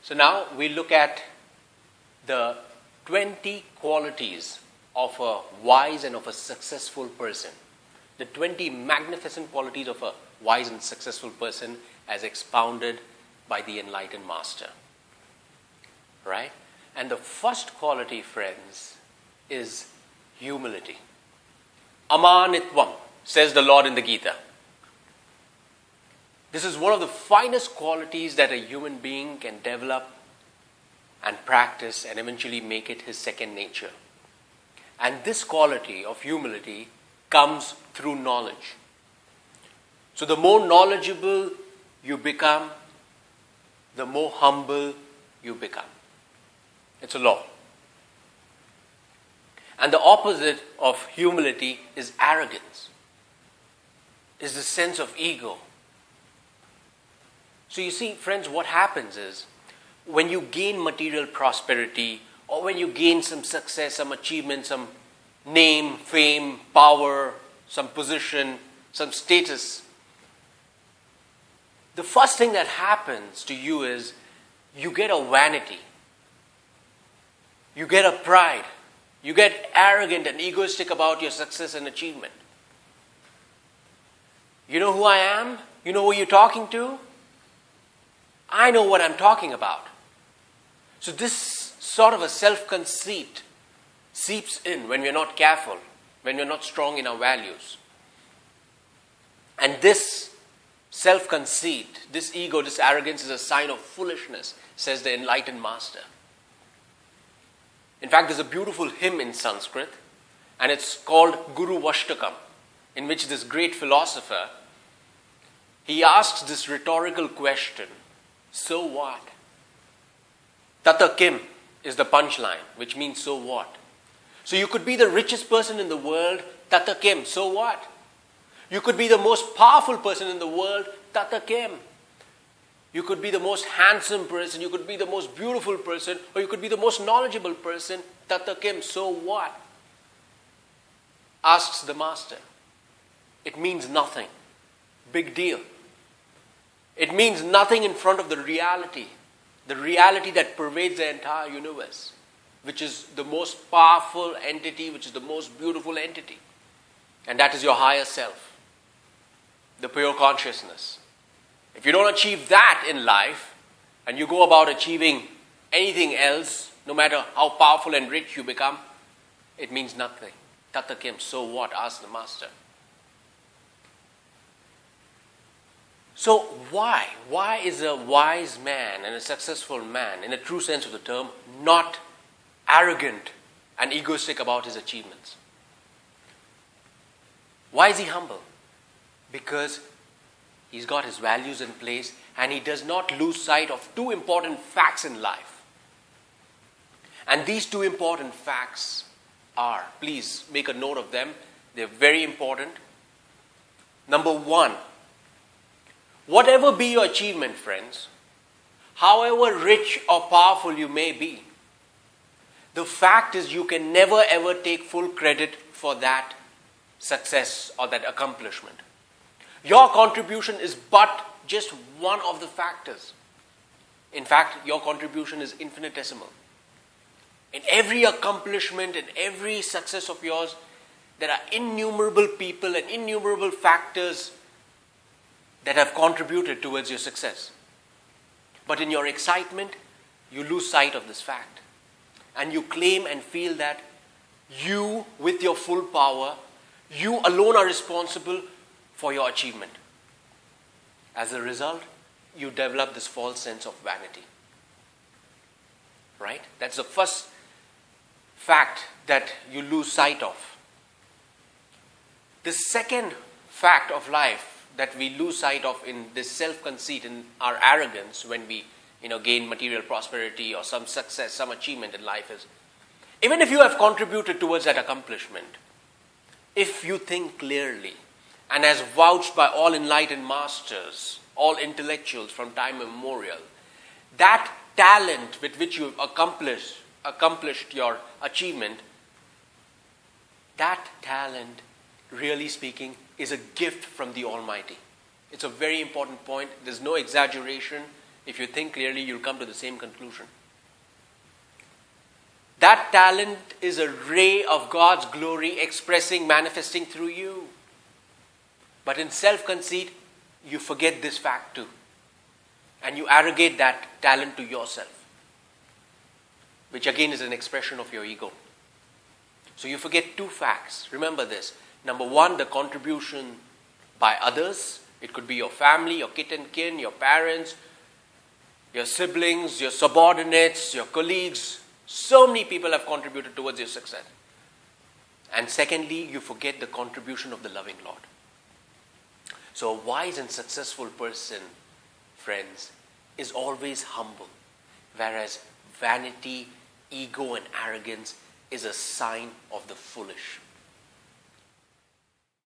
So now we look at the 20 qualities of a wise and of a successful person. The 20 magnificent qualities of a wise and successful person as expounded by the enlightened master. Right? And the first quality, friends, is humility. Amanitvam, says the Lord in the Gita. This is one of the finest qualities that a human being can develop and practice and eventually make it his second nature. And this quality of humility comes through knowledge. So the more knowledgeable you become, the more humble you become. It's a law. And the opposite of humility is arrogance, is the sense of ego. So you see, friends, what happens is when you gain material prosperity or when you gain some success, some achievement, some name, fame, power, some position, some status, the first thing that happens to you is you get a vanity. You get a pride. You get arrogant and egoistic about your success and achievement. You know who I am? You know who you're talking to? I know what I'm talking about. So this sort of a self-conceit seeps in when we're not careful, when we're not strong in our values. And this self-conceit, this ego, this arrogance is a sign of foolishness, says the enlightened master. In fact, there's a beautiful hymn in Sanskrit, and it's called Guru Vashtakam, in which this great philosopher, he asks this rhetorical question, so what? Tata Kim is the punchline, which means so what? So you could be the richest person in the world, Tata Kim, so what? You could be the most powerful person in the world, Tata Kim. You could be the most handsome person, you could be the most beautiful person, or you could be the most knowledgeable person, Tata Kim, so what? Asks the master. It means nothing. Big deal. It means nothing in front of the reality that pervades the entire universe, which is the most powerful entity, which is the most beautiful entity. And that is your higher self, the pure consciousness. If you don't achieve that in life, and you go about achieving anything else, no matter how powerful and rich you become, it means nothing. Tata Kim, so what? Asks the master. So why? Why is a wise man and a successful man, in a true sense of the term, not arrogant and egoistic about his achievements? Why is he humble? Because he's got his values in place and he does not lose sight of two important facts in life. And these two important facts are, please make a note of them, they're very important. Number one, whatever be your achievement, friends, however rich or powerful you may be, the fact is you can never ever take full credit for that success or that accomplishment. Your contribution is but just one of the factors. In fact, your contribution is infinitesimal. In every accomplishment, in every success of yours, there are innumerable people and innumerable factors that have contributed towards your success. But in your excitement, you lose sight of this fact. And you claim and feel that you, with your full power, you alone are responsible for your achievement. As a result, you develop this false sense of vanity. Right? That's the first fact that you lose sight of. The second fact of life that we lose sight of in this self-conceit, in our arrogance when we gain material prosperity or some success, some achievement in life is, even if you have contributed towards that accomplishment, if you think clearly, and as vouched by all enlightened masters, all intellectuals from time immemorial, that talent with which you have accomplished your achievement, that talent, really speaking, is a gift from the Almighty. It's a very important point. There's no exaggeration. If you think clearly, you'll come to the same conclusion. That talent is a ray of God's glory expressing, manifesting through you. But in self-conceit, you forget this fact too. And you arrogate that talent to yourself, which again is an expression of your ego. So you forget two facts. Remember this. Number one, the contribution by others. It could be your family, your kith and kin, your parents, your siblings, your subordinates, your colleagues. So many people have contributed towards your success. And secondly, you forget the contribution of the loving Lord. So a wise and successful person, friends, is always humble, whereas vanity, ego, and arrogance is a sign of the foolish.